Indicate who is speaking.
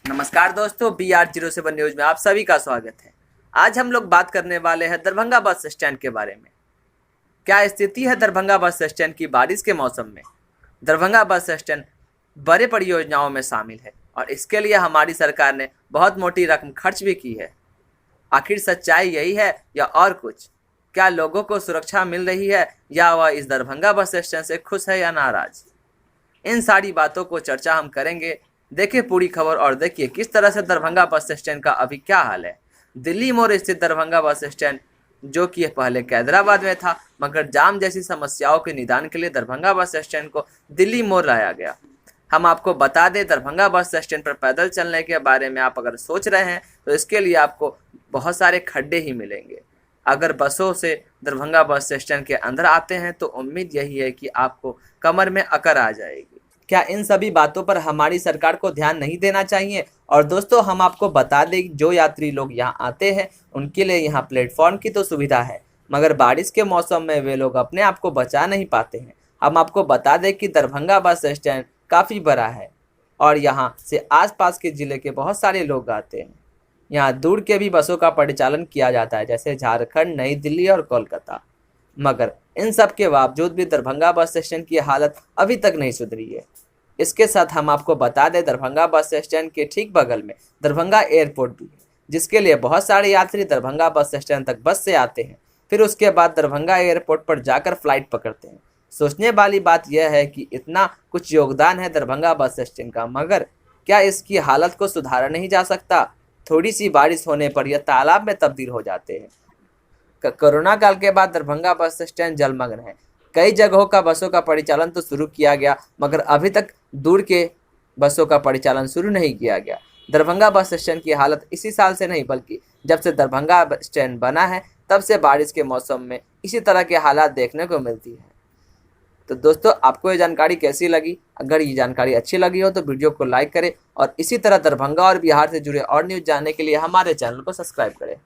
Speaker 1: नमस्कार दोस्तों, BR07 news में आप सभी का स्वागत है। आज हम लोग बात करने वाले हैं दरभंगा बस स्टैंड के बारे में। क्या स्थिति है दरभंगा बस स्टैंड की बारिश के मौसम में? दरभंगा बस स्टैंड बड़े परियोजनाओं में शामिल है और इसके लिए हमारी सरकार ने बहुत मोटी रकम खर्च भी की है। आखिर सच्चाई यही है या और कुछ? क्या लोगों को सुरक्षा मिल रही है या वह इस दरभंगा बस स्टैंड से खुश है या नाराज? इन सारी बातों को चर्चा हम करेंगे। देखिए पूरी खबर और देखिए किस तरह से दरभंगा बस स्टैंड का अभी क्या हाल है। दिल्ली मोड़ स्थित दरभंगा बस स्टैंड, जो कि पहले कैदराबाद में था, मगर जाम जैसी समस्याओं के निदान के लिए दरभंगा बस स्टैंड को दिल्ली मोड़ लाया गया। हम आपको बता दें, दरभंगा बस स्टैंड पर पैदल चलने के बारे में आप अगर सोच रहे हैं तो इसके लिए आपको बहुत सारे खड्डे ही मिलेंगे। अगर बसों से दरभंगा बस स्टैंड के अंदर आते हैं तो उम्मीद यही है कि आपको कमर में अकड़ आ जाएगी। क्या इन सभी बातों पर हमारी सरकार को ध्यान नहीं देना चाहिए? और दोस्तों, हम आपको बता दें, जो यात्री लोग यहाँ आते हैं उनके लिए यहाँ प्लेटफॉर्म की तो सुविधा है, मगर बारिश के मौसम में वे लोग अपने आप को बचा नहीं पाते हैं। हम आपको बता दें कि दरभंगा बस स्टैंड काफ़ी बड़ा है और यहाँ से आसपास के ज़िले के बहुत सारे लोग आते हैं। यहाँ दूर के भी बसों का परिचालन किया जाता है, जैसे झारखंड, नई दिल्ली और कोलकाता। मगर इन सब के बावजूद भी दरभंगा बस स्टैंड की हालत अभी तक नहीं सुधरी है। इसके साथ हम आपको बता दें, दरभंगा बस स्टैंड के ठीक बगल में दरभंगा एयरपोर्ट भी है, जिसके लिए बहुत सारे यात्री दरभंगा बस स्टैंड तक बस से आते हैं, फिर उसके बाद दरभंगा एयरपोर्ट पर जाकर फ्लाइट पकड़ते हैं। सोचने वाली बात यह है कि इतना कुछ योगदान है दरभंगा बस स्टैंड का, मगर क्या इसकी हालत को सुधारा नहीं जा सकता? थोड़ी सी बारिश होने पर यह तालाब में तब्दील हो जाते हैं। कोरोना काल के बाद दरभंगा बस स्टैंड जलमग्न है। कई जगहों का बसों का परिचालन तो शुरू किया गया, मगर अभी तक दूर के बसों का परिचालन शुरू नहीं किया गया। दरभंगा बस स्टैंड की हालत इसी साल से नहीं, बल्कि जब से दरभंगा स्टैंड बना है तब से बारिश के मौसम में इसी तरह के हालात देखने को मिलती है। तो दोस्तों, आपको ये जानकारी कैसी लगी? अगर ये जानकारी अच्छी लगी हो तो वीडियो को लाइक करें और इसी तरह दरभंगा और बिहार से जुड़े और न्यूज़ जानने के लिए हमारे चैनल को सब्सक्राइब करें।